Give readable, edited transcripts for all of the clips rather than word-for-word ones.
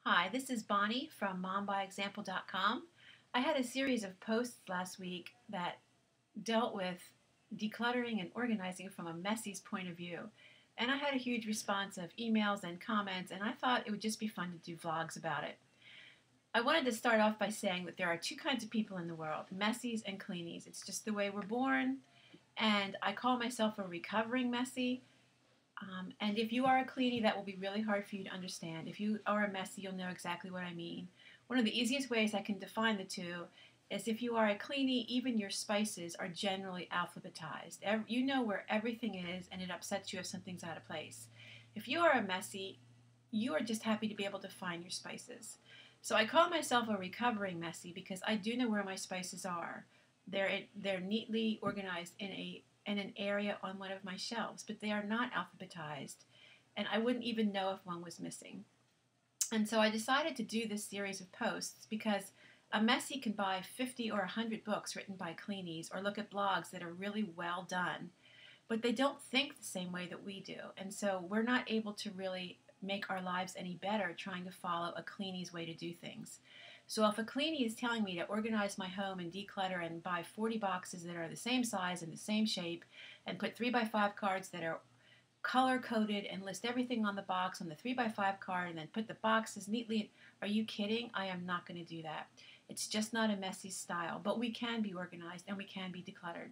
Hi, this is Bonnie from mombyexample.com. I had a series of posts last week that dealt with decluttering and organizing from a Messie's point of view. And I had a huge response of emails and comments, and I thought it would just be fun to do vlogs about it. I wanted to start off by saying that there are two kinds of people in the world, Messies and Cleanies. It's just the way we're born, and I call myself a recovering Messie. And if you are a cleanie, that will be really hard for you to understand. If you are a Messie, you'll know exactly what I mean. One of the easiest ways I can define the two is if you are a cleanie, even your spices are generally alphabetized. You know where everything is, and it upsets you if something's out of place. If you are a Messie, you are just happy to be able to find your spices. So I call myself a recovering Messie because I do know where my spices are. They're neatly organized in an area on one of my shelves, but they are not alphabetized, and I wouldn't even know if one was missing. And so I decided to do this series of posts because a Messie can buy 50 or 100 books written by cleanies or look at blogs that are really well done, but they don't think the same way that we do, and so we're not able to really make our lives any better trying to follow a cleanie's way to do things. So if a cleanie is telling me to organize my home and declutter and buy 40 boxes that are the same size and the same shape and put 3x5 cards that are color-coded and list everything on the box on the 3x5 card and then put the boxes neatly, are you kidding? I am not going to do that. It's just not a Messy style, but we can be organized and we can be decluttered.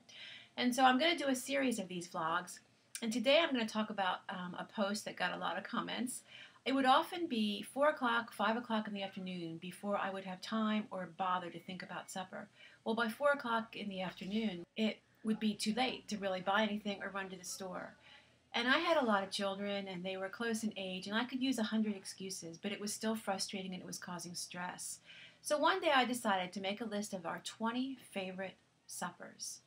And so I'm going to do a series of these vlogs, and today I'm going to talk about a post that got a lot of comments. It would often be 4 o'clock, 5 o'clock in the afternoon before I would have time or bother to think about supper. Well, by 4 o'clock in the afternoon, it would be too late to really buy anything or run to the store. And I had a lot of children, and they were close in age, and I could use 100 excuses, but it was still frustrating and it was causing stress. So one day I decided to make a list of our 20 favorite suppers.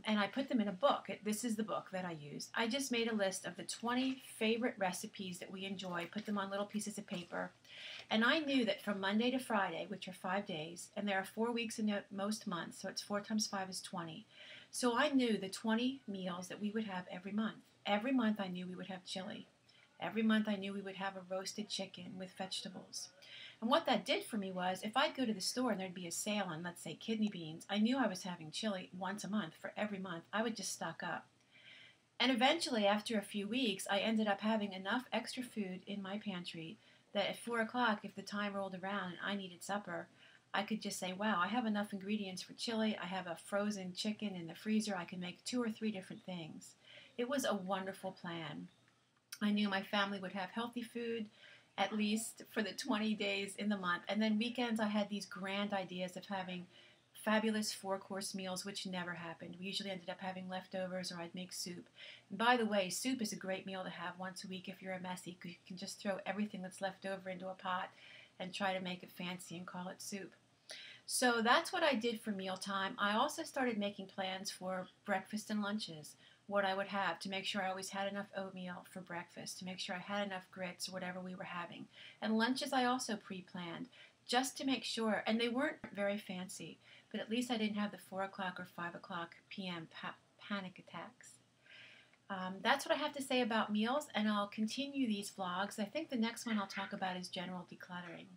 And I put them in a book. This is the book that I use. I just made a list of the 20 favorite recipes that we enjoy, put them on little pieces of paper. And I knew that from Monday to Friday, which are 5 days, and there are 4 weeks in most months, so it's 4 times 5 is 20. So I knew the 20 meals that we would have every month. Every month I knew we would have chili. Every month I knew we would have a roasted chicken with vegetables. And what that did for me was, if I'd go to the store and there'd be a sale on, let's say, kidney beans, I knew I was having chili once a month for every month. I would just stock up. And eventually, after a few weeks, I ended up having enough extra food in my pantry that at 4 o'clock, if the time rolled around and I needed supper, I could just say, wow, I have enough ingredients for chili. I have a frozen chicken in the freezer. I can make 2 or 3 different things. It was a wonderful plan. I knew my family would have healthy food, at least for the 20 days in the month. And then weekends, I had these grand ideas of having fabulous 4-course meals, which never happened. We usually ended up having leftovers, or I'd make soup. And by the way, soup is a great meal to have once a week if you're a Messie, because you can just throw everything that's left over into a pot and try to make it fancy and call it soup. So that's what I did for mealtime. I also started making plans for breakfast and lunches, what I would have, to make sure I always had enough oatmeal for breakfast, to make sure I had enough grits or whatever we were having. And lunches I also pre-planned, just to make sure, and they weren't very fancy, but at least I didn't have the 4 o'clock or 5 o'clock p.m. panic attacks. That's what I have to say about meals, and I'll continue these vlogs. I think the next one I'll talk about is general decluttering.